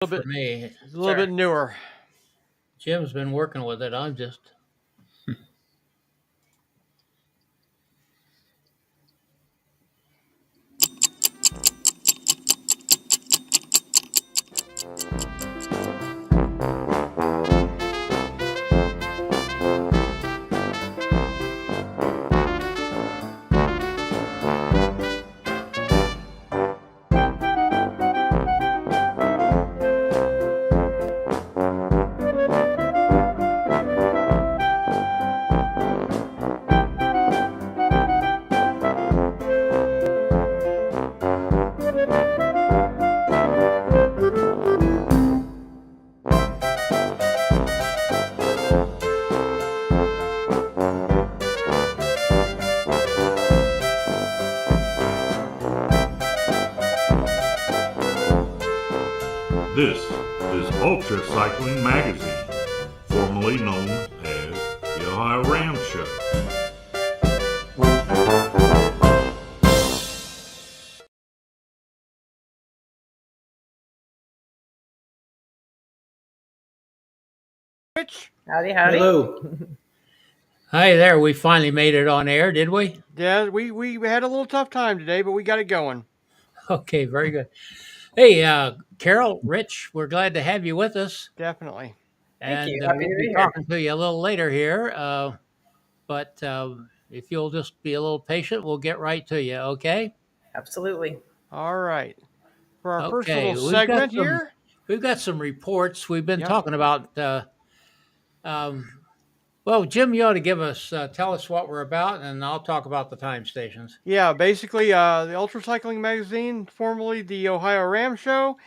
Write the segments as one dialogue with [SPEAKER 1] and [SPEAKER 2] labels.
[SPEAKER 1] For
[SPEAKER 2] bit,
[SPEAKER 1] me.
[SPEAKER 2] it's a little bit newer.
[SPEAKER 1] Jim's been working with it. I'm just
[SPEAKER 3] This is UltraCycling Magazine, formerly known as the Ohio Ram Show.
[SPEAKER 2] Rich?
[SPEAKER 4] Howdy, howdy.
[SPEAKER 5] Hello.
[SPEAKER 1] Hi there. We finally made it on air, did we?
[SPEAKER 2] Yeah, we had a little tough time today, but we got it going.
[SPEAKER 1] Okay, very good. Hey, Carol, Rich, we're glad to have you with us.
[SPEAKER 2] Definitely.
[SPEAKER 4] Thank
[SPEAKER 1] And
[SPEAKER 4] you. Happy
[SPEAKER 1] we'll
[SPEAKER 4] to be
[SPEAKER 1] be
[SPEAKER 4] here.
[SPEAKER 1] talking to you a little later here. But if you'll just be a little patient, we'll get right to you, okay?
[SPEAKER 4] Absolutely.
[SPEAKER 2] All right. For our first
[SPEAKER 1] Okay,
[SPEAKER 2] little segment here.
[SPEAKER 1] we've got some reports. We've been
[SPEAKER 2] Yep.
[SPEAKER 1] talking about well, Jim, you ought to give us tell us what we're about, and I'll talk about the time stations.
[SPEAKER 2] Yeah, basically, the UltraCycling Magazine, formerly the Ohio Ram Show.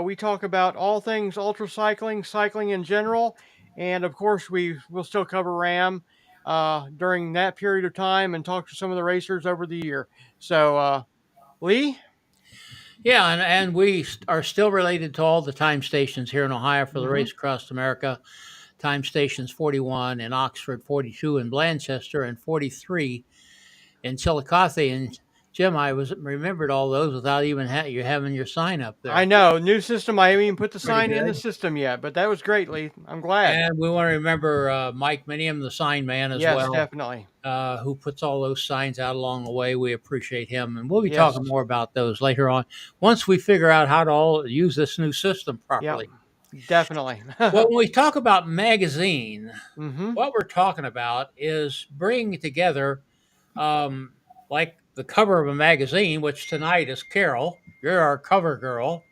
[SPEAKER 2] We talk about all things ultracycling, cycling in general, and of course, we will still cover Ram during that period of time and talk to some of the racers over the year. So, Lee?
[SPEAKER 1] Yeah, and we are still related to all the time stations here in Ohio for the
[SPEAKER 2] Mhm.
[SPEAKER 1] Race Across America. Time stations 41 in Oxford, 42 in Blanchester, and 43 in Chillicothe. And Jim, I was remembered all those without even you having your sign up there.
[SPEAKER 2] I know, new system. I haven't even put the
[SPEAKER 4] Pretty
[SPEAKER 2] sign in the
[SPEAKER 4] good.
[SPEAKER 2] system yet, but that was great, Lee. I'm glad.
[SPEAKER 1] And we want to remember Mike Minium, the sign man, as
[SPEAKER 2] Yes,
[SPEAKER 1] well,
[SPEAKER 2] definitely.
[SPEAKER 1] who puts all those signs out along the way. We appreciate him, and we'll be
[SPEAKER 2] Yes.
[SPEAKER 1] talking more about those later on once we figure out how to all use this new system
[SPEAKER 2] Yep,
[SPEAKER 1] properly.
[SPEAKER 2] definitely.
[SPEAKER 1] Well, when we talk about magazine,
[SPEAKER 2] hmm
[SPEAKER 1] what we're talking about is bringing together, like the cover of a magazine, which tonight is Carol. You're our cover girl.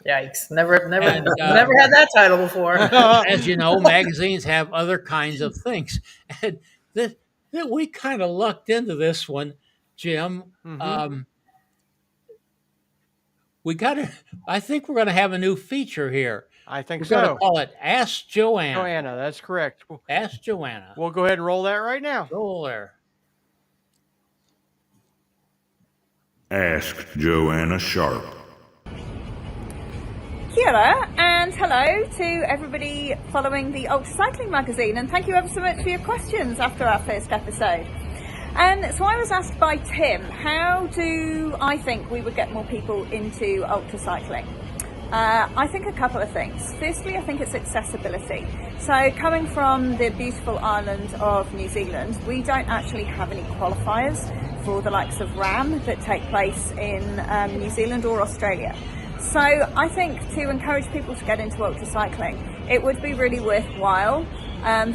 [SPEAKER 4] Yikes. Never
[SPEAKER 1] And
[SPEAKER 4] never had that title before.
[SPEAKER 1] as you know, magazines have other kinds of things. And this, we kind of lucked into this one, Jim.
[SPEAKER 2] Mhm.
[SPEAKER 1] We got to, I think we're going to have a new feature here.
[SPEAKER 2] I think
[SPEAKER 1] We're going to
[SPEAKER 2] so.
[SPEAKER 1] call it Ask Joanna.
[SPEAKER 2] Joanna, that's correct.
[SPEAKER 1] Ask Joanna.
[SPEAKER 2] We'll go ahead and roll that right now.
[SPEAKER 1] Roll there.
[SPEAKER 3] Ask Joanna Sharp.
[SPEAKER 6] Kia ora, and hello to everybody following the UltraCycling magazine, and thank you ever so much for your questions after our first episode. So I was asked by Tim, how do I think we would get more people into ultracycling? I think a couple of things. Firstly, I think it's accessibility. So coming from the beautiful island of New Zealand, we don't actually have any qualifiers for the likes of RAM that take place in New Zealand or Australia. So I think to encourage people to get into ultracycling, it would be really worthwhile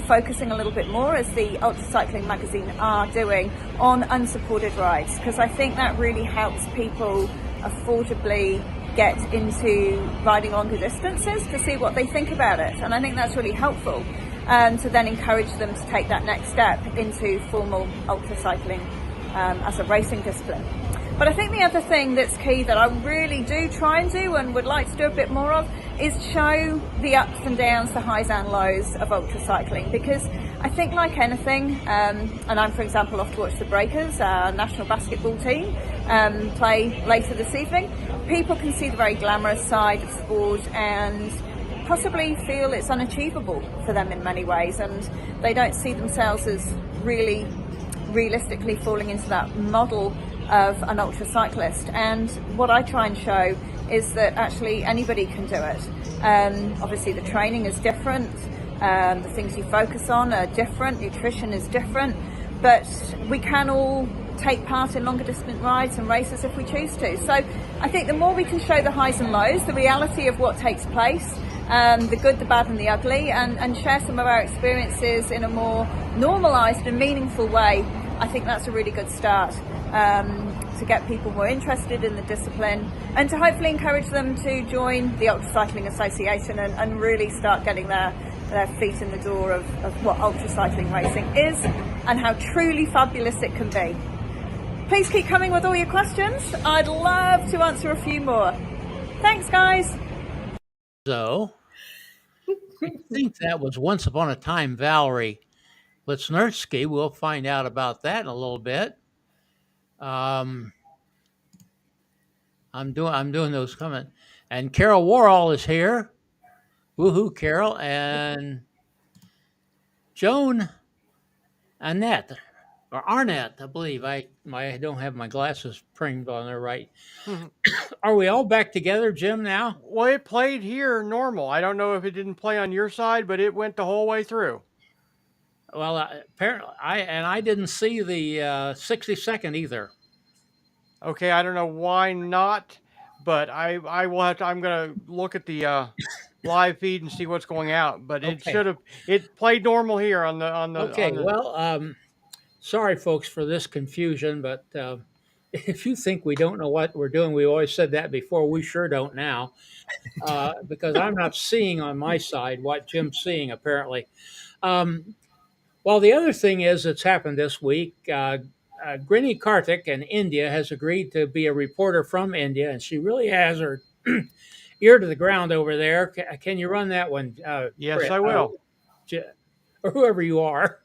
[SPEAKER 6] focusing a little bit more, as the UltraCycling magazine are doing, on unsupported rides, because I think that really helps people affordably get into riding longer distances to see what they think about it. And I think that's really helpful to then encourage them to take that next step into formal ultracycling as a racing discipline. But I think the other thing that's key that I really do try and do and would like to do a bit more of is show the ups and downs, the highs and lows of ultracycling, because I think, like anything, and I'm, for example, off to watch the Breakers, our national basketball team, play later this evening. People can see the very glamorous side of sport and possibly feel it's unachievable for them in many ways, and they don't see themselves as really realistically falling into that model of an ultracyclist. And what I try and show is that actually anybody can do it. Obviously the training is different, the things you focus on are different, nutrition is different, but we can all take part in longer distance rides and races if we choose to. So I think the more we can show the highs and lows, the reality of what takes place, the good, the bad and the ugly, and share some of our experiences in a more normalised and meaningful way, I think that's a really good start to get people more interested in the discipline and to hopefully encourage them to join the UltraCycling Association and really start getting their feet in the door of what UltraCycling racing is and how truly fabulous it can be. Please keep coming with all your questions. I'd love to answer a few more. Thanks, guys.
[SPEAKER 1] So, I think that was Once Upon a Time Valerie Litsnerski. We'll find out about that in a little bit. I'm doing those coming. And Carol Warhol is here. Woohoo, Carol. And Joan Annette, or Arnett, I believe. I don't have my glasses framed on there right. Are we all back together, Jim, now?
[SPEAKER 2] Well, it played here normal. I don't know if it didn't play on your side, but it went the whole way through.
[SPEAKER 1] Well, apparently, I didn't see the 60-second either.
[SPEAKER 2] Okay, I don't know why not, but I will have to. I'm gonna look at the live feed and see what's going out. But it
[SPEAKER 1] Okay.
[SPEAKER 2] should have. It played normal here on the.
[SPEAKER 1] Okay.
[SPEAKER 2] On the,
[SPEAKER 1] Well, sorry, folks, for this confusion, but if you think we don't know what we're doing, we always said that before. We sure don't now, because I'm not seeing on my side what Jim's seeing apparently. Well, the other thing is that's happened this week. Grini Karthik in India has agreed to be a reporter from India, and she really has her ear to the ground over there. Can you run that one?
[SPEAKER 2] yes,
[SPEAKER 1] Fred?
[SPEAKER 2] I will.
[SPEAKER 1] Or whoever you are.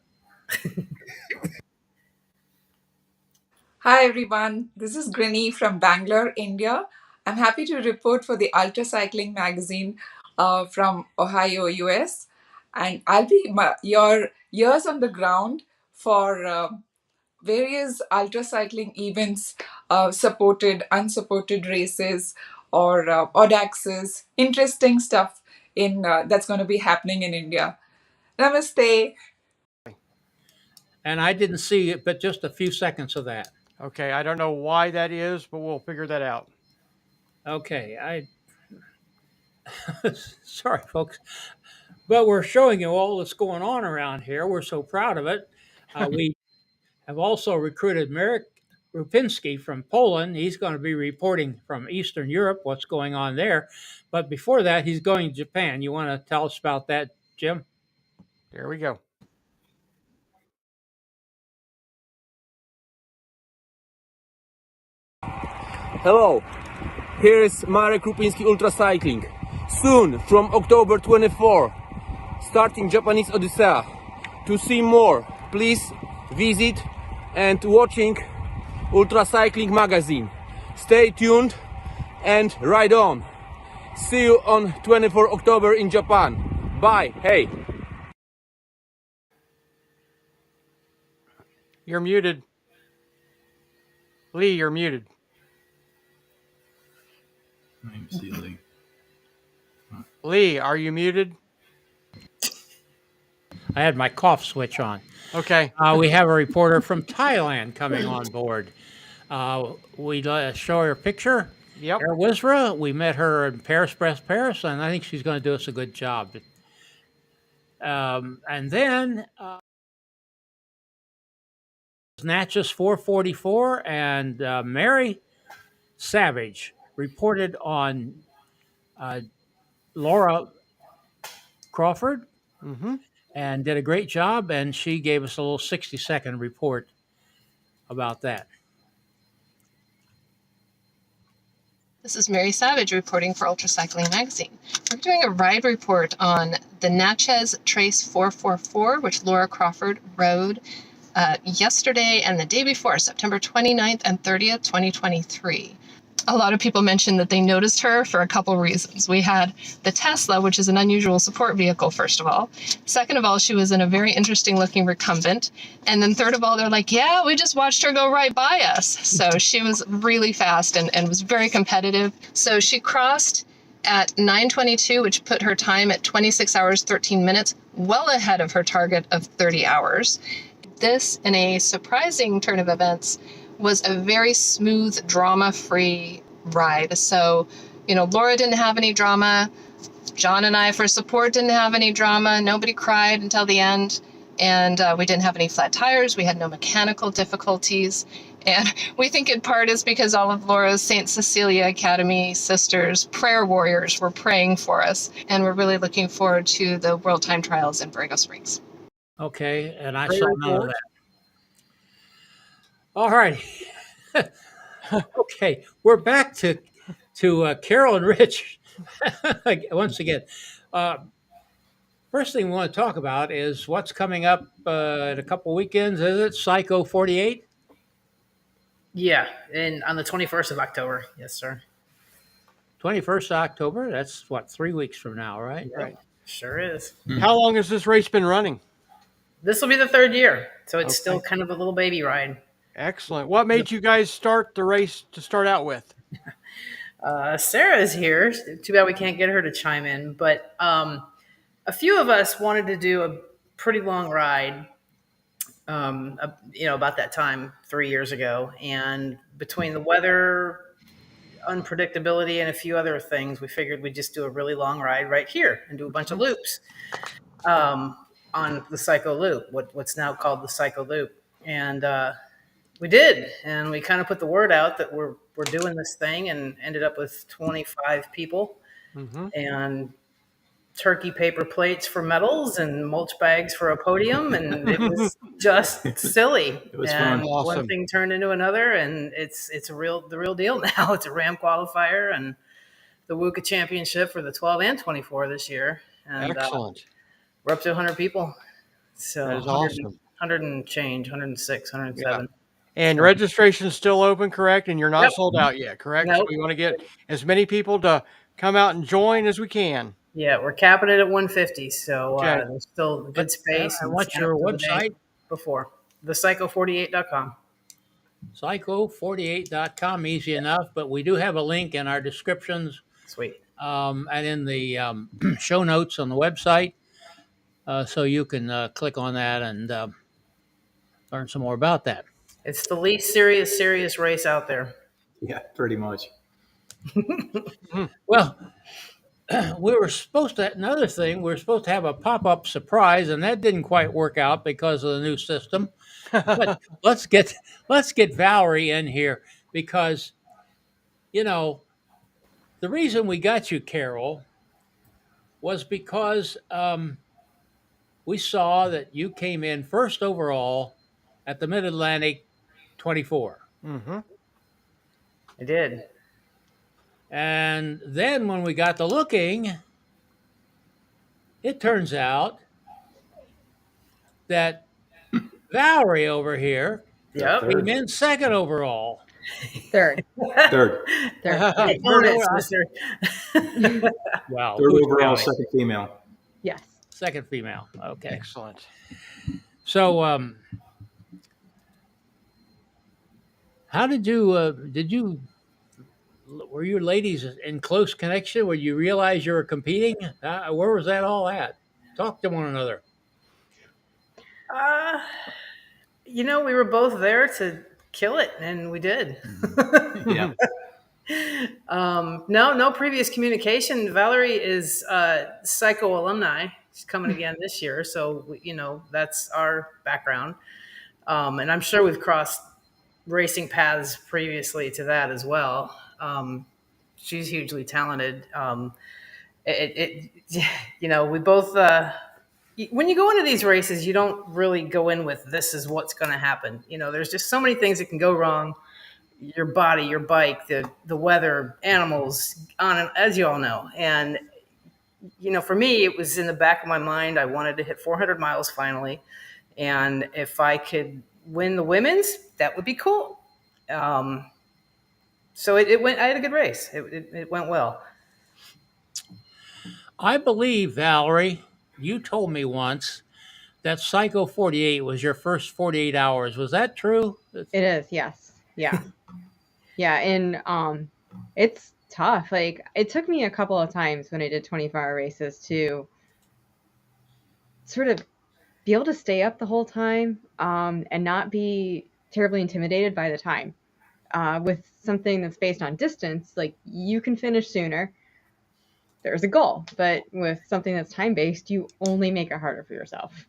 [SPEAKER 5] Hi everyone, this is Grini from Bangalore, India. I'm happy to report for the UltraCycling magazine from Ohio, US. And I'll be your ears on the ground for various UltraCycling events, supported, unsupported races, or odd axes, interesting stuff in that's going to be happening in India. Namaste.
[SPEAKER 1] And I didn't see it, but just a few seconds of that.
[SPEAKER 2] Okay, I don't know why that is, but we'll figure that out.
[SPEAKER 1] Okay, sorry, folks, but we're showing you all that's going on around here. We're so proud of it. We have also recruited Marek Rupinski from Poland. He's going to be reporting from Eastern Europe what's going on there. But before that, he's going to Japan. You want to tell us about that, Jim?
[SPEAKER 2] There we go.
[SPEAKER 7] Hello, here is Marek Rupinski UltraCycling. Soon, from October 24, starting Japanese Odyssey. To see more, please visit and watching UltraCycling magazine. Stay tuned and ride on. See you on 24 October in Japan. Bye. Hey.
[SPEAKER 2] You're muted. Lee, you're muted. Lee, are you muted?
[SPEAKER 1] I had my cough switch on.
[SPEAKER 2] Okay.
[SPEAKER 1] We have a reporter from Thailand coming on board. We show her a picture.
[SPEAKER 2] Yep.
[SPEAKER 1] Wisra. We met her in Paris, and I think she's going to do us a good job. And then Natchez 444 and Mary Savage reported on Laura Crawford and did a great job. And she gave us a little 60-second report about that.
[SPEAKER 8] This is Mary Savage reporting for UltraCycling magazine. We're doing a ride report on the Natchez Trace 444, which Laura Crawford rode yesterday and the day before, September 29th and 30th, 2023. A lot of people mentioned that they noticed her for a couple reasons. We had the Tesla, which is an unusual support vehicle, first of all. Second of all, she was in a very interesting looking recumbent. And then third of all, they're like, yeah, we just watched her go right by us. So she was really fast and was very competitive. So she crossed at 9:22, which put her time at 26 hours, 13 minutes, well ahead of her target of 30 hours. This, in a surprising turn of events, was a very smooth, drama-free ride. So, Laura didn't have any drama. John and I, for support, didn't have any drama. Nobody cried until the end. And we didn't have any flat tires. We had no mechanical difficulties. And we think in part is because all of Laura's St. Cecilia Academy sisters, prayer warriors, were praying for us. And we're really looking forward to the World Time Trials in Borrego Springs.
[SPEAKER 1] Okay, and I
[SPEAKER 2] Great
[SPEAKER 1] saw none of
[SPEAKER 2] report.
[SPEAKER 1] that. All right. Okay, we're back to Carol and Rich once again. First thing we want to talk about is what's coming up in a couple weekends. Is it Psycho 48?
[SPEAKER 4] Yeah, and on the 21st of October. Yes, sir.
[SPEAKER 1] 21st of October. That's what, 3 weeks from now, right?
[SPEAKER 2] Right.
[SPEAKER 4] Sure is.
[SPEAKER 2] How long has this race been running?
[SPEAKER 4] This will be the third year, so it's
[SPEAKER 2] Okay.
[SPEAKER 4] still kind of a little baby ride.
[SPEAKER 2] Excellent. What made you guys start the race to start out with?
[SPEAKER 4] Sarah's here. Too bad we can't get her to chime in, but a few of us wanted to do a pretty long ride, about that time 3 years ago. And between the weather, unpredictability, and a few other things, we figured we'd just do a really long ride right here and do a bunch of loops on the Psycho Loop, what's now called the Psycho Loop. And we did, and we kind of put the word out that we're doing this thing, and ended up with 25 people, and turkey paper plates for medals and mulch bags for a podium, and it was just silly.
[SPEAKER 9] It was
[SPEAKER 4] and
[SPEAKER 9] fun.
[SPEAKER 2] Awesome.
[SPEAKER 4] One thing turned into another, and it's the real deal now. It's a Ram qualifier and the WUCA championship for the 12 and 24 this year, and
[SPEAKER 2] Excellent.
[SPEAKER 4] we're up to 100 people. So
[SPEAKER 2] That is awesome.
[SPEAKER 4] 100 and change, 106, 107.
[SPEAKER 2] And registration's still open, correct? And you're not
[SPEAKER 4] Yep.
[SPEAKER 2] sold out yet, correct?
[SPEAKER 4] Nope.
[SPEAKER 2] So we want to get as many people to come out and join as we can.
[SPEAKER 4] Yeah, we're capping it at 150, so
[SPEAKER 2] Okay.
[SPEAKER 4] there's still good space.
[SPEAKER 1] And
[SPEAKER 4] and
[SPEAKER 1] what's
[SPEAKER 4] sign
[SPEAKER 1] your
[SPEAKER 4] up for the day
[SPEAKER 1] website?
[SPEAKER 4] Before thepsycho48.com.
[SPEAKER 1] Psycho48.com, easy enough, but we do have a link in our descriptions
[SPEAKER 4] Sweet.
[SPEAKER 1] and in the show notes on the website, so you can click on that and learn some more about that.
[SPEAKER 4] It's the least serious race out there.
[SPEAKER 9] Yeah, pretty much.
[SPEAKER 1] Well, we were supposed to, another thing, we were supposed to have a pop-up surprise, and that didn't quite work out because of the new system. But let's get Valerie in here, because the reason we got you, Carol, was because we saw that you came in first overall at the Mid-Atlatic 24.
[SPEAKER 4] I did.
[SPEAKER 1] And then when we got to looking, it turns out that Valerie over here
[SPEAKER 4] Yep.
[SPEAKER 1] came in second overall.
[SPEAKER 8] Third.
[SPEAKER 9] Third.
[SPEAKER 4] Hey, bonus, mister.
[SPEAKER 1] Wow.
[SPEAKER 9] Third
[SPEAKER 1] who's
[SPEAKER 9] overall,
[SPEAKER 1] Valerie?
[SPEAKER 9] second female.
[SPEAKER 8] Yes.
[SPEAKER 1] Second female. Okay.
[SPEAKER 2] Excellent.
[SPEAKER 1] So, how did you were you ladies in close connection? Where you realize you were competing? Where was that all at? Talk to one another.
[SPEAKER 4] We were both there to kill it, and we did.
[SPEAKER 9] Yeah.
[SPEAKER 4] No previous communication. Valerie is Psycho alumni. She's coming again this year, so that's our background. And I'm sure we've crossed racing paths previously to that as well. She's hugely talented. We both. When you go into these races, you don't really go in with this is what's going to happen. There's just so many things that can go wrong. Your body, your bike, the weather, animals, on and, as you all know. And for me, it was in the back of my mind. I wanted to hit 400 miles finally, and if I could win the women's, that would be cool. So it went. I had a good race. It went well.
[SPEAKER 1] I believe, Valerie, you told me once that Psycho 48 was your first 48 hours. Was that true?
[SPEAKER 10] It is, yes. Yeah. Yeah, and it's tough. Like it took me a couple of times when I did 24-hour races to sort of be able to stay up the whole time and not be terribly intimidated by the time. With something that's based on distance, like you can finish sooner. There's a goal, but with something that's time based, you only make it harder for yourself.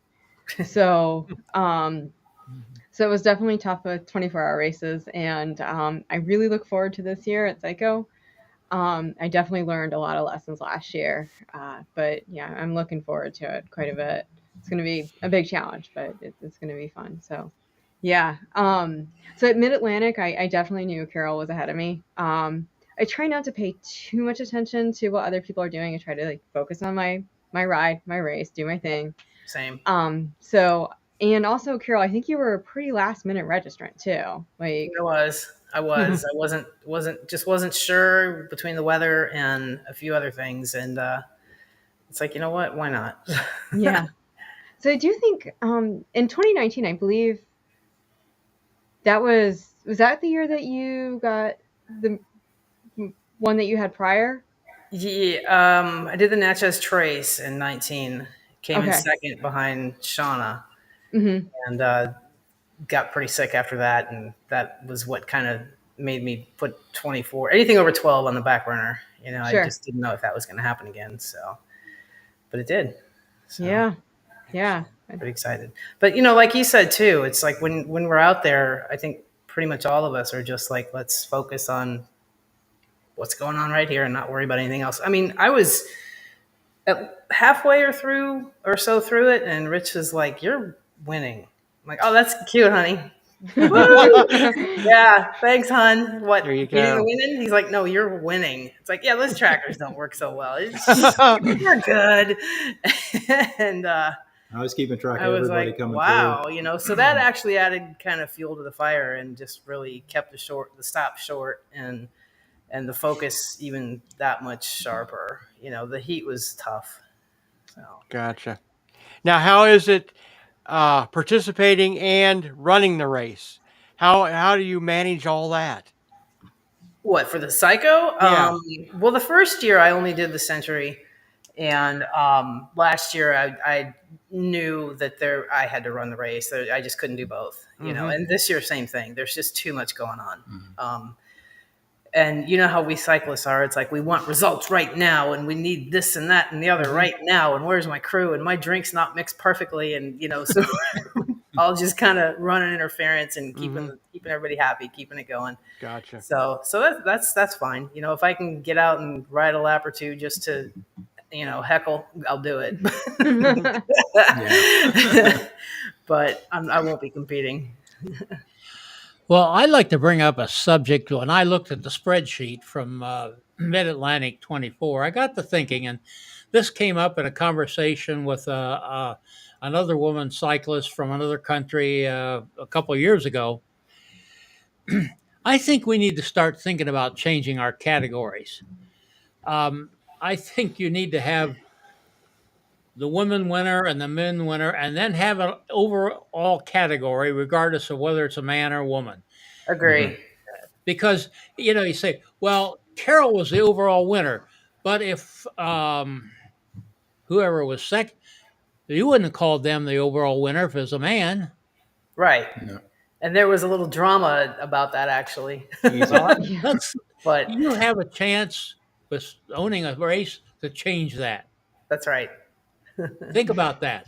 [SPEAKER 10] So, so it was definitely tough with 24-hour races, and I really look forward to this year at Psycho. I definitely learned a lot of lessons last year, but yeah, I'm looking forward to it quite a bit. It's going to be a big challenge, but it's going to be fun. So, yeah. So at Mid-Atlantic, I definitely knew Carol was ahead of me. I try not to pay too much attention to what other people are doing. I try to like focus on my ride, my race, do my thing.
[SPEAKER 4] Same.
[SPEAKER 10] So and also Carol, I think you were a pretty last minute registrant too. Like
[SPEAKER 4] I was. I wasn't sure between the weather and a few other things, and it's like, you know what? Why not?
[SPEAKER 10] yeah. So I do think in 2019, I believe that was that the year that you got the one that you had prior?
[SPEAKER 4] Yeah. I did the Natchez Trace in 19. Came in
[SPEAKER 10] Okay.
[SPEAKER 4] second behind Shauna,
[SPEAKER 10] Mm-hmm.
[SPEAKER 4] and got pretty sick after that, and that was what kind of made me put 24, anything over 12 on the back burner. I
[SPEAKER 10] Sure.
[SPEAKER 4] just didn't know if that was going to happen again. So, but it did. So,
[SPEAKER 10] Yeah. Yeah.
[SPEAKER 4] pretty excited. But like you said too, it's like when we're out there, I think pretty much all of us are just like, let's focus on what's going on right here and not worry about anything else. I mean, I was halfway or so through it, and Rich was like, "You're winning." I'm like, "Oh, that's cute, honey." Woo! Yeah, thanks, hon. What,
[SPEAKER 2] There you
[SPEAKER 4] beating the
[SPEAKER 2] go.
[SPEAKER 4] winning? He's like, "No, you're winning." It's like, yeah, those trackers don't work so well. You're good. And
[SPEAKER 9] I was keeping track
[SPEAKER 4] I
[SPEAKER 9] of
[SPEAKER 4] was
[SPEAKER 9] everybody
[SPEAKER 4] like,
[SPEAKER 9] coming
[SPEAKER 4] wow,
[SPEAKER 9] through.
[SPEAKER 4] so that actually added kind of fuel to the fire and just really kept the stop short, and the focus even that much sharper. The heat was tough. So
[SPEAKER 2] Gotcha. Now, how is it participating and running the race? How do you manage all that?
[SPEAKER 4] what, for the Psycho?
[SPEAKER 2] Yeah.
[SPEAKER 4] Well, the first year I only did the Century, and last year I knew that I had to run the race. I just couldn't do both.
[SPEAKER 2] Mm-hmm.
[SPEAKER 4] And this year, same thing. There's just too much going on. And you know how we cyclists are. It's like we want results right now, and we need this and that and the other right now. And where's my crew? And my drink's not mixed perfectly. And so I'll just kind of run an interference and keeping everybody happy, keeping it going.
[SPEAKER 2] Gotcha.
[SPEAKER 4] So that's fine. If I can get out and ride a lap or two just to heckle, I'll do it. But I won't be competing.
[SPEAKER 1] Well, I'd like to bring up a subject. When I looked at the spreadsheet from Mid-Atlantic 24, I got to thinking, and this came up in a conversation with another woman cyclist from another country a couple of years ago. I think we need to start thinking about changing our categories. I think you need to have the women winner and the men winner, and then have an overall category, regardless of whether it's a man or a woman.
[SPEAKER 4] Agree.
[SPEAKER 1] Because you say, well, Carol was the overall winner, but if whoever was second, you wouldn't have called them the overall winner if it was a man.
[SPEAKER 4] Right.
[SPEAKER 9] No.
[SPEAKER 4] And there was a little drama about that, actually.
[SPEAKER 1] Well,
[SPEAKER 4] But
[SPEAKER 1] you have a chance with owning a race to change that.
[SPEAKER 4] that's right.
[SPEAKER 1] Think about that.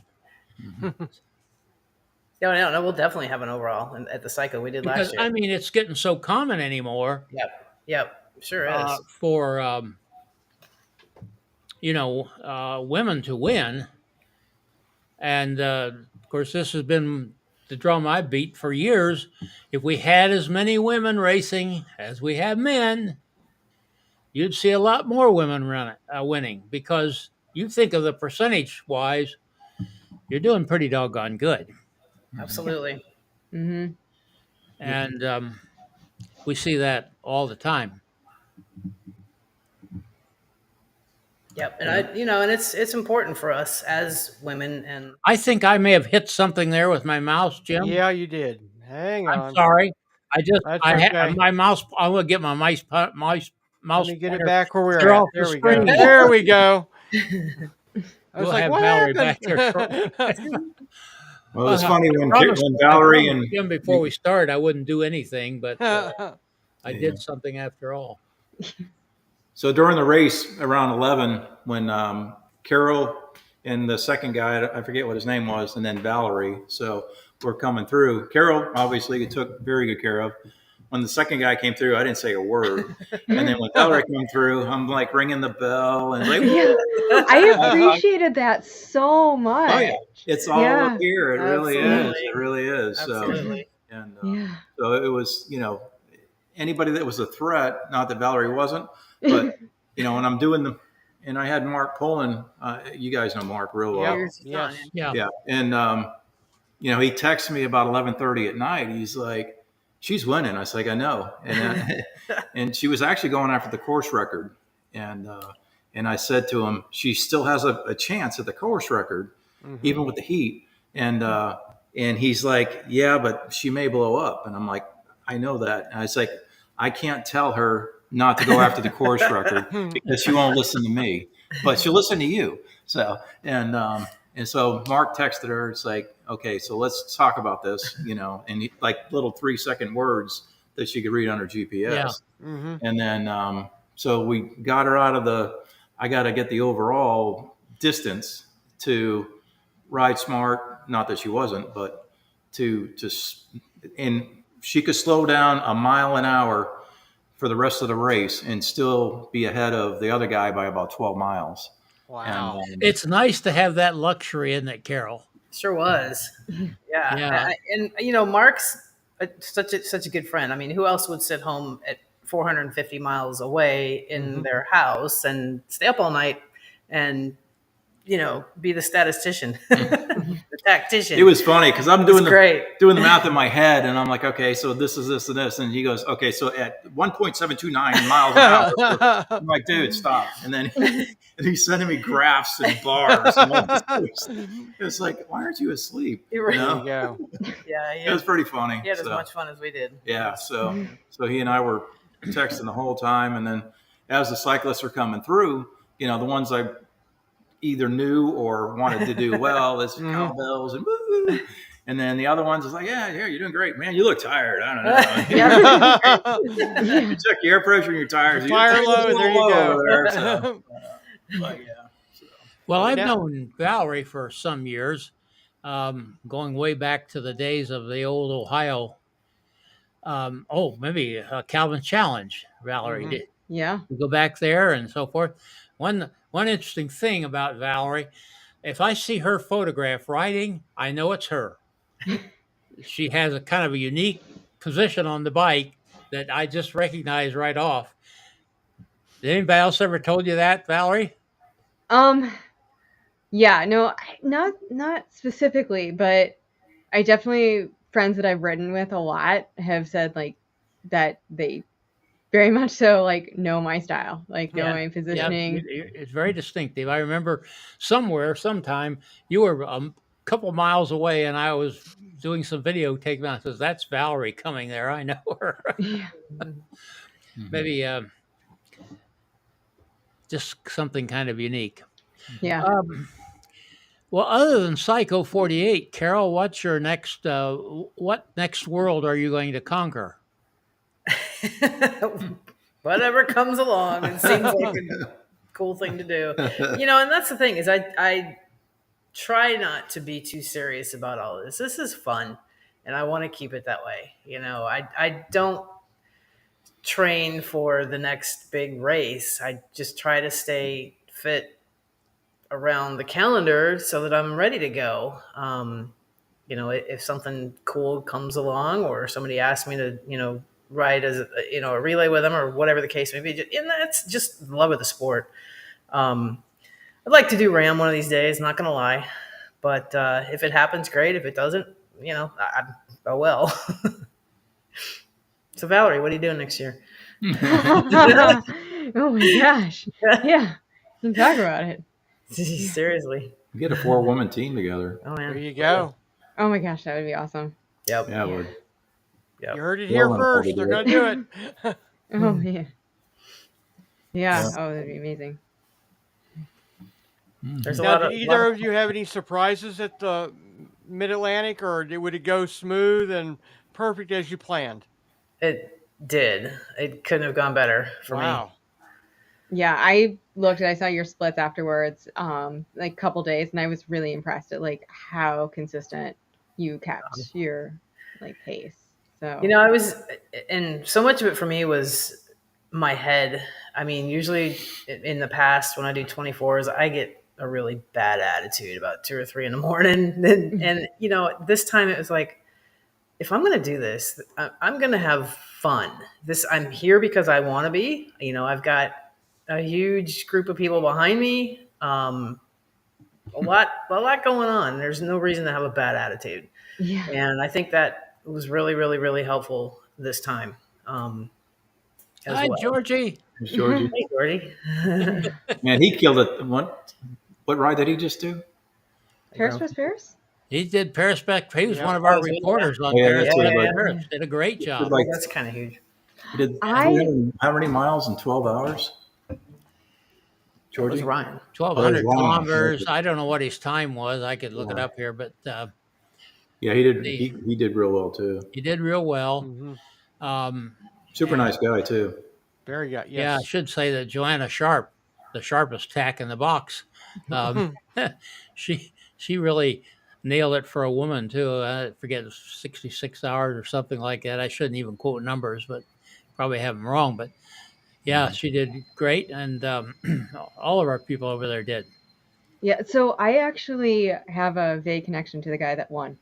[SPEAKER 4] No, we'll definitely have an overall at the Psycho we did
[SPEAKER 1] Because
[SPEAKER 4] last year.
[SPEAKER 1] I mean, it's getting so common anymore
[SPEAKER 4] Yep, sure is.
[SPEAKER 1] for women to win. And of course, this has been the drum I beat for years. If we had as many women racing as we have men, you'd see a lot more women winning, because you think of the percentage wise, you're doing pretty doggone good.
[SPEAKER 4] Absolutely.
[SPEAKER 10] Mm-hmm.
[SPEAKER 1] And we see that all the time.
[SPEAKER 4] Yep, and and it's important for us as women, and
[SPEAKER 1] I think I may have hit something there with my mouse, Jim.
[SPEAKER 2] Yeah, you did. Hang
[SPEAKER 1] I'm
[SPEAKER 2] on.
[SPEAKER 1] sorry.
[SPEAKER 2] That's
[SPEAKER 1] I
[SPEAKER 2] okay.
[SPEAKER 1] my mouse. I want to get my mouse
[SPEAKER 2] Let me get it
[SPEAKER 1] pointer
[SPEAKER 2] back where we're
[SPEAKER 1] clear
[SPEAKER 2] at.
[SPEAKER 1] off the
[SPEAKER 2] There we go.
[SPEAKER 1] screen.
[SPEAKER 2] There we go. I was
[SPEAKER 1] We'll
[SPEAKER 2] like,
[SPEAKER 1] have
[SPEAKER 2] what
[SPEAKER 1] Valerie
[SPEAKER 2] happened?
[SPEAKER 1] back there shortly.
[SPEAKER 9] Well, it was funny
[SPEAKER 1] I
[SPEAKER 9] when
[SPEAKER 1] promised,
[SPEAKER 9] when
[SPEAKER 1] I
[SPEAKER 9] Valerie
[SPEAKER 1] promised
[SPEAKER 9] and
[SPEAKER 1] Jim before we started I wouldn't do anything, but I
[SPEAKER 9] Yeah.
[SPEAKER 1] did something after all.
[SPEAKER 9] So during the race around 11, when Carol and the second guy, I forget what his name was, and then Valerie, so we're coming through. Carol, obviously, you took very good care of. When the second guy came through, I didn't say a word. And then when Valerie came through, I'm like ringing the bell and like,
[SPEAKER 10] Yeah, I appreciated that so much.
[SPEAKER 9] oh yeah, it's all
[SPEAKER 10] Yeah.
[SPEAKER 9] up here. It really is.
[SPEAKER 4] Absolutely.
[SPEAKER 9] It really is.
[SPEAKER 4] absolutely.
[SPEAKER 9] And
[SPEAKER 10] Yeah.
[SPEAKER 9] so it was, anybody that was a threat. Not that Valerie wasn't, but when I'm doing the, and I had Mark Poland. You guys know Mark real well.
[SPEAKER 2] Yep.
[SPEAKER 4] Yours is
[SPEAKER 2] Yes.
[SPEAKER 4] fine.
[SPEAKER 1] Yeah.
[SPEAKER 9] Yeah, and he texted me about 11:30 at night. He's like, "She's winning." I was like, "I know," and and she was actually going after the course record, and I said to him, "She still has a chance at the course record, even with the heat." And he's like, "Yeah, but she may blow up," and I'm like, "I know that." And I was like, "I can't tell her not to go after the course record because she won't listen to me, but she'll listen to you." So and so Mark texted her. It's like, okay, so let's talk about this, and like little 3-second words that she could read on her GPS.
[SPEAKER 1] Yeah.
[SPEAKER 9] And then, so we got her out of I got to get the overall distance to ride smart. Not that she wasn't, but and she could slow down a mile an hour for the rest of the race and still be ahead of the other guy by about 12 miles.
[SPEAKER 2] Wow.
[SPEAKER 9] And,
[SPEAKER 1] It's nice to have that luxury, isn't it, Carol?
[SPEAKER 4] Sure was. Yeah.
[SPEAKER 1] Yeah.
[SPEAKER 4] And Mark's such a good friend. I mean, who else would sit home at 450 miles away in their house and stay up all night and be the statistician, the tactician?
[SPEAKER 9] it was funny because I'm doing
[SPEAKER 4] great.
[SPEAKER 9] doing the math in my head, and I'm like, okay, so this is this and this, and he goes, okay, so at 1.729 miles an hour, I'm like, dude, stop. And then he's sending me graphs and bars. And all this. It's like, why aren't you asleep?
[SPEAKER 4] You're right.
[SPEAKER 2] There you go.
[SPEAKER 4] Yeah,
[SPEAKER 9] It was pretty funny.
[SPEAKER 4] he had as
[SPEAKER 9] So,
[SPEAKER 4] much fun as we did.
[SPEAKER 9] yeah, so he and I were texting the whole time, and then as the cyclists are coming through, the ones I either knew or wanted to do well is cowbells and woo. And then the other ones is like, yeah, you're doing great, man. You look tired. I don't know. You check your air pressure in your tires.
[SPEAKER 2] Fire low. There you go.
[SPEAKER 9] Over there, so, but yeah.
[SPEAKER 1] Well, I've
[SPEAKER 2] Yeah.
[SPEAKER 1] known Valerie for some years, going way back to the days of the old Ohio. Maybe Calvin Challenge. Valerie did.
[SPEAKER 10] Yeah.
[SPEAKER 1] We go back there and so forth. One interesting thing about Valerie, if I see her photograph riding, I know it's her. She has a kind of a unique position on the bike that I just recognize right off. Did anybody else ever told you that, Valerie?
[SPEAKER 10] Yeah, no, not specifically, but I definitely friends that I've ridden with a lot have said like that they very much so like know my style, like know my positioning.
[SPEAKER 1] It's very distinctive. I remember sometime you were a couple miles away and I was doing some videotaping. I says, that's Valerie coming there. I know her.
[SPEAKER 10] Yeah.
[SPEAKER 1] Maybe just something kind of unique.
[SPEAKER 10] Yeah.
[SPEAKER 1] Well, other than Psycho 48, Carol, what's your next, what next world are you going to conquer?
[SPEAKER 4] Whatever comes along. It seems like a cool thing to do. And that's the thing is I try not to be too serious about all this. This is fun, and I want to keep it that way. I don't train for the next big race. I just try to stay fit around the calendar so that I'm ready to go. If something cool comes along or somebody asks me to, ride as a relay with them or whatever the case may be, and that's just love of the sport. I'd like to do Ram one of these days, not gonna lie, but if it happens, great. If it doesn't, oh well. So Valerie, what are you doing next year?
[SPEAKER 10] Oh my gosh. Yeah. You can talk about it.
[SPEAKER 4] Seriously.
[SPEAKER 9] Get a 4-woman team together.
[SPEAKER 4] Oh man.
[SPEAKER 2] There you go.
[SPEAKER 10] Oh my gosh, that would be awesome.
[SPEAKER 4] Yep.
[SPEAKER 9] Yeah, it would.
[SPEAKER 4] Yep.
[SPEAKER 2] You heard it
[SPEAKER 9] They
[SPEAKER 2] here
[SPEAKER 9] all know how to
[SPEAKER 2] first. They're
[SPEAKER 9] do
[SPEAKER 2] going
[SPEAKER 9] it.
[SPEAKER 2] to do it.
[SPEAKER 10] Oh man. Yeah.
[SPEAKER 9] Yeah.
[SPEAKER 10] Oh, that'd be amazing.
[SPEAKER 4] There's a
[SPEAKER 2] Now,
[SPEAKER 4] lot
[SPEAKER 2] did
[SPEAKER 4] of
[SPEAKER 2] either of you have any surprises at the Mid-Atlantic, or would it go smooth and perfect as you planned?
[SPEAKER 4] It did. It couldn't have gone better for me.
[SPEAKER 2] Wow.
[SPEAKER 10] Yeah, I looked I saw your splits afterwards, like a couple days, and I was really impressed at like how consistent you kept your like pace. So
[SPEAKER 4] You know, I was, and so much of it for me was my head. I mean, usually in the past when I do 24s, I get a really bad attitude about 2 or 3 in the morning. And you know, this time it was like, if I'm going to do this, I'm going to have fun. I'm here because I want to be. You know, I've got a huge group of people behind me. A lot going on. There's no reason to have a bad attitude.
[SPEAKER 10] yeah.
[SPEAKER 4] And I think that was really, really, really helpful this time as
[SPEAKER 1] Hi,
[SPEAKER 4] well.
[SPEAKER 1] Georgie.
[SPEAKER 9] There's Georgie.
[SPEAKER 4] Hey, Gordy.
[SPEAKER 9] Man, he killed it. What ride did he just do?
[SPEAKER 10] Paris plus Paris?
[SPEAKER 1] He did Paris back. He was
[SPEAKER 2] Yeah.
[SPEAKER 1] one of our
[SPEAKER 4] Oh, really?
[SPEAKER 1] reporters on
[SPEAKER 9] Oh, yeah,
[SPEAKER 1] Paris
[SPEAKER 9] that's
[SPEAKER 1] back
[SPEAKER 9] right.
[SPEAKER 1] Paris. Did a great job.
[SPEAKER 9] Like,
[SPEAKER 4] That's kind of huge.
[SPEAKER 9] he did
[SPEAKER 10] I-
[SPEAKER 9] how many miles in 12 hours?
[SPEAKER 4] It
[SPEAKER 9] Georgie?
[SPEAKER 4] was Ryan.
[SPEAKER 1] 1,200
[SPEAKER 9] Oh, wow.
[SPEAKER 1] kilometers. I don't know what his time was. I could look it up here, but
[SPEAKER 9] Yeah, he did. He did real well too.
[SPEAKER 1] he did real well.
[SPEAKER 2] Mm-hmm.
[SPEAKER 9] Super nice guy too.
[SPEAKER 2] Very good.
[SPEAKER 1] Yeah, I
[SPEAKER 2] Yes.
[SPEAKER 1] should say that Joanna Sharp, the sharpest tack in the box, she really nailed it for a woman too. I forget 66 hours or something like that. I shouldn't even quote numbers, but probably have them wrong. But yeah, she did great, and all of our people over there did.
[SPEAKER 10] Yeah, so I actually have a vague connection to the guy that won.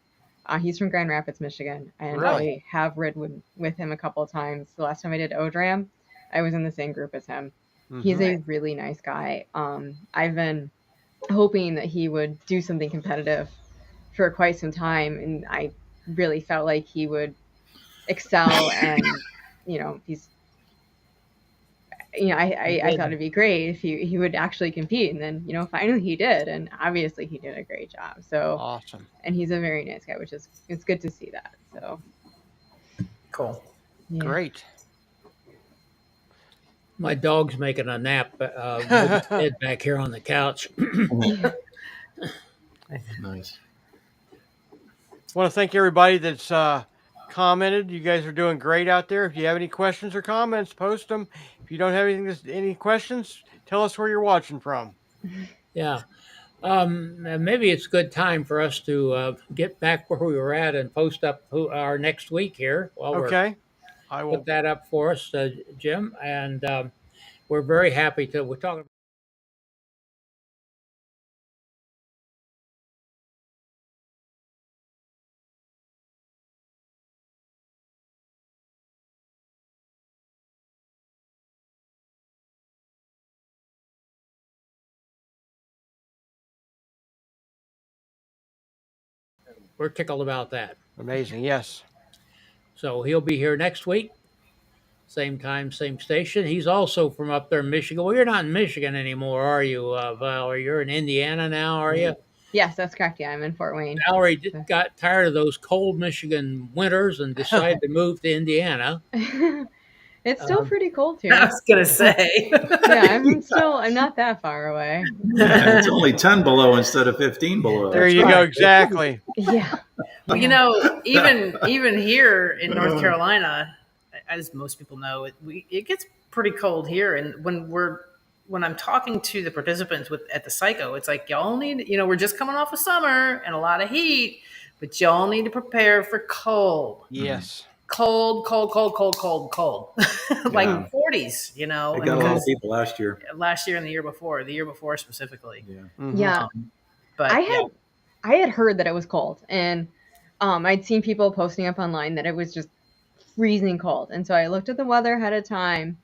[SPEAKER 10] He's from Grand Rapids, Michigan, and
[SPEAKER 2] Really?
[SPEAKER 10] I have ridden with him a couple of times. The last time I did ODRAM, I was in the same group as him. He's a really nice guy. I've been hoping that he would do something competitive for quite some time, and I really felt like he would excel. And you know, I thought it'd be great if he would actually compete, and then finally he did, and obviously he did a great job. So
[SPEAKER 2] Awesome.
[SPEAKER 10] and he's a very nice guy, which is it's good to see that. So
[SPEAKER 4] Cool.
[SPEAKER 10] yeah.
[SPEAKER 2] Great.
[SPEAKER 1] My dog's making a nap with his head back here on the couch.
[SPEAKER 9] Nice.
[SPEAKER 2] Want to thank everybody that's commented. You guys are doing great out there. If you have any questions or comments, post them. If you don't have any questions, tell us where you're watching from.
[SPEAKER 1] Yeah. Maybe it's a good time for us to get back where we were at and post up our next week here. While
[SPEAKER 2] Okay. I will.
[SPEAKER 1] put that up for us, Jim. And we're very happy to. We're talking. We're tickled about that.
[SPEAKER 2] Amazing. Yes.
[SPEAKER 1] So he'll be here next week. Same time, same station. He's also from up there in Michigan. Well, you're not in Michigan anymore, are you, Valerie? You're in Indiana now, are you?
[SPEAKER 10] Yes, that's correct. Yeah, I'm in Fort Wayne.
[SPEAKER 1] Valerie got tired of those cold Michigan winters and decided to move to Indiana.
[SPEAKER 10] It's still pretty cold here.
[SPEAKER 4] I was gonna say.
[SPEAKER 10] Yeah, I'm not that far away.
[SPEAKER 9] It's only 10 below instead of 15 below.
[SPEAKER 2] There you go. Exactly.
[SPEAKER 10] Yeah.
[SPEAKER 4] Well, you know, even here in North Carolina, as most people know, it gets pretty cold here. And when I'm talking to the participants at the Psycho, it's like y'all need, we're just coming off of summer and a lot of heat, but y'all need to prepare for cold.
[SPEAKER 2] Yes.
[SPEAKER 4] Cold. Like 40s,
[SPEAKER 9] I got a lot of people last year.
[SPEAKER 4] Last year and the year before specifically.
[SPEAKER 9] Yeah.
[SPEAKER 2] Mm-hmm.
[SPEAKER 10] Yeah.
[SPEAKER 4] But
[SPEAKER 10] I had heard that it was cold, and I'd seen people posting up online that it was just freezing cold. And so I looked at the weather ahead of time,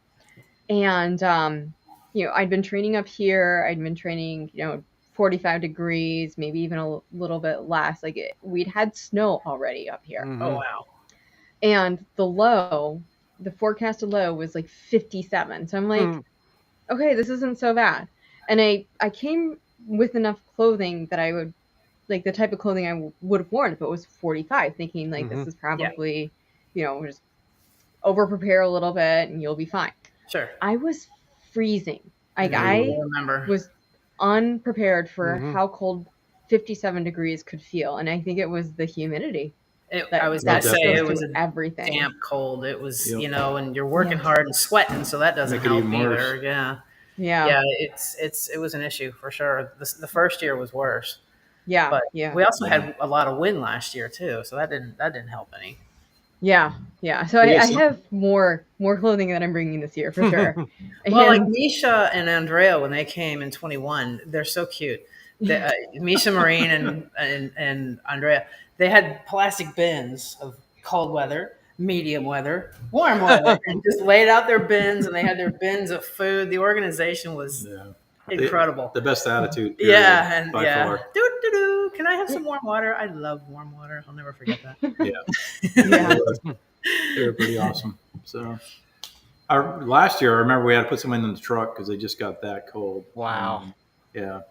[SPEAKER 10] and I'd been training up here. I'd been training 45 degrees, maybe even a little bit less. Like we'd had snow already up here.
[SPEAKER 2] Mhm.
[SPEAKER 4] Oh wow.
[SPEAKER 10] And the low the forecasted low was like 57. So I'm like,
[SPEAKER 2] Mm.
[SPEAKER 10] okay, this isn't so bad. And I came with enough clothing that I would, like the type of clothing I would have worn if it was 45, thinking like this is probably, just over prepare a little bit and you'll be fine.
[SPEAKER 4] Sure.
[SPEAKER 10] I was freezing. Like
[SPEAKER 4] I
[SPEAKER 10] I
[SPEAKER 4] remember.
[SPEAKER 10] was unprepared for how cold 57 degrees could feel, and I think it was the humidity.
[SPEAKER 4] I was going to say
[SPEAKER 10] goes
[SPEAKER 4] it was
[SPEAKER 10] through
[SPEAKER 4] a
[SPEAKER 10] everything.
[SPEAKER 4] damp cold. It was,
[SPEAKER 9] Yep.
[SPEAKER 4] And you're working
[SPEAKER 10] Yeah.
[SPEAKER 4] hard and sweating, so that doesn't
[SPEAKER 9] Make it
[SPEAKER 4] help
[SPEAKER 9] even
[SPEAKER 4] either.
[SPEAKER 9] worse.
[SPEAKER 4] Yeah.
[SPEAKER 10] Yeah.
[SPEAKER 4] It was an issue for sure. The first year was worse.
[SPEAKER 10] Yeah.
[SPEAKER 4] But
[SPEAKER 10] Yeah.
[SPEAKER 4] we also had a lot of wind last year too, so that didn't help any.
[SPEAKER 10] Yeah. Yeah. So I have more clothing that I'm bringing this year for sure.
[SPEAKER 4] Well, like
[SPEAKER 10] And-
[SPEAKER 4] Misha and Andrea, when they came in 21, they're so cute. Misha Marine and Andrea, they had plastic bins of cold weather, medium weather, warm weather, and just laid out their bins, and they had their bins of food. The organization was incredible.
[SPEAKER 9] The best attitude. Period,
[SPEAKER 4] Yeah, and
[SPEAKER 9] by
[SPEAKER 4] yeah.
[SPEAKER 9] far.
[SPEAKER 4] Can I have some warm water? I love warm water. I'll never forget that.
[SPEAKER 10] Yeah.
[SPEAKER 9] They were pretty awesome. So last year, I remember we had to put someone in the truck because they just got that cold.
[SPEAKER 2] Wow.
[SPEAKER 9] Yeah.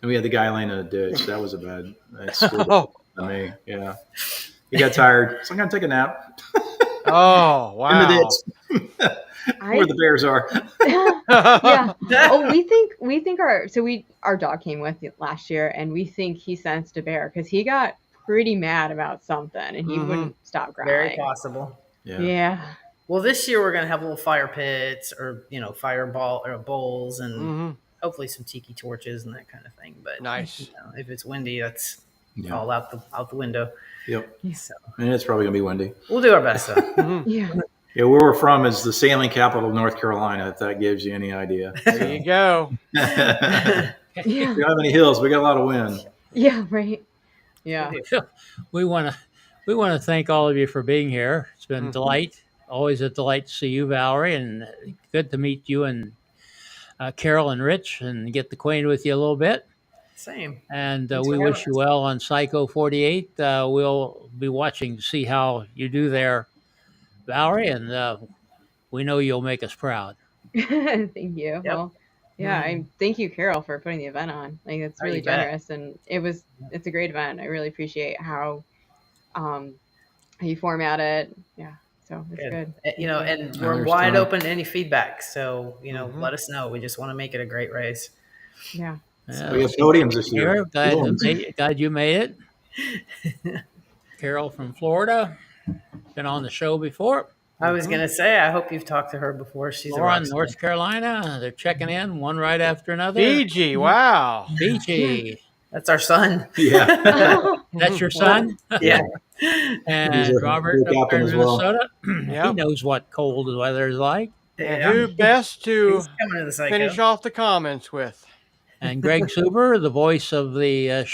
[SPEAKER 9] And we had the guy laying in a ditch. That was a bad. That scared to me. Yeah. He got tired. So I'm going to take a nap.
[SPEAKER 2] Oh, wow.
[SPEAKER 9] In the ditch. Where the bears are.
[SPEAKER 10] Yeah. Oh, we think our dog came with last year, and we think he sensed a bear because he got pretty mad about something and he wouldn't stop crying.
[SPEAKER 4] Very possible.
[SPEAKER 10] Yeah.
[SPEAKER 4] Well, this year we're gonna have little fire pits or fireball or bowls and hopefully some tiki torches and that kind of thing. But
[SPEAKER 2] nice.
[SPEAKER 4] If it's windy, that's all out the window.
[SPEAKER 9] Yep.
[SPEAKER 4] So
[SPEAKER 9] And it's probably gonna be windy.
[SPEAKER 4] We'll do our best though.
[SPEAKER 10] Yeah.
[SPEAKER 9] Yeah, where we're from is the sailing capital of North Carolina, if that gives you any idea.
[SPEAKER 2] There you go.
[SPEAKER 9] We don't have any hills. We got a lot of wind.
[SPEAKER 10] Yeah, right. Yeah.
[SPEAKER 1] We want to thank all of you for being here. It's been a delight. Always a delight to see you, Valerie, and good to meet you and Carol and Rich and get acquainted with you a little bit.
[SPEAKER 4] Same.
[SPEAKER 1] And we wish you well on Psycho 48. We'll be watching to see how you do there, Valerie, and we know you'll make us proud.
[SPEAKER 10] Thank you.
[SPEAKER 4] Yep.
[SPEAKER 10] Well, yeah, I thank you, Carol, for putting the event on. Like, it's really generous, and it's a great event. I really appreciate how you format it. Yeah, so it's good.
[SPEAKER 4] And we're wide open to any feedback. So let us know. We just want to make it a great race.
[SPEAKER 10] Yeah.
[SPEAKER 9] We have podiums this year.
[SPEAKER 1] Glad you made it. Carol from Florida, been on the show before.
[SPEAKER 4] I was going to say, I hope you've talked to her before. She's
[SPEAKER 1] Laura in North Carolina. They're checking in one right after another.
[SPEAKER 2] Fiji, wow.
[SPEAKER 1] Fiji.
[SPEAKER 4] That's our son.
[SPEAKER 9] Yeah.
[SPEAKER 1] That's your son?
[SPEAKER 4] Yeah.
[SPEAKER 1] And Robert up there in Minnesota.
[SPEAKER 2] Yep.
[SPEAKER 1] He knows what cold weather is like.
[SPEAKER 2] And who best to
[SPEAKER 4] He's coming to the Psycho.
[SPEAKER 2] finish off the comments with?
[SPEAKER 1] And Greg Suber, the voice of the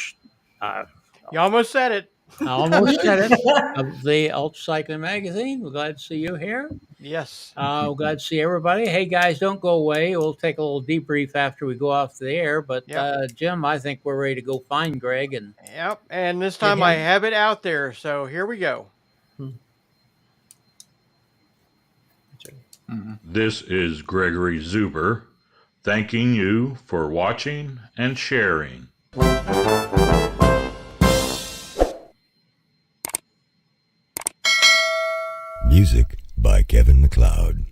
[SPEAKER 2] You almost said it.
[SPEAKER 1] I almost said it, of the UltraCycling magazine. We're glad to see you here.
[SPEAKER 2] Yes.
[SPEAKER 1] We're glad to see everybody. Hey, guys, don't go away. We'll take a little debrief after we go off the air. But, Jim, I think we're ready to go find Greg.
[SPEAKER 2] Yep. And this time I have it out there. So here we go.
[SPEAKER 3] This is Gregory Zuber, thanking you for watching and sharing.
[SPEAKER 11] Music by Kevin MacLeod.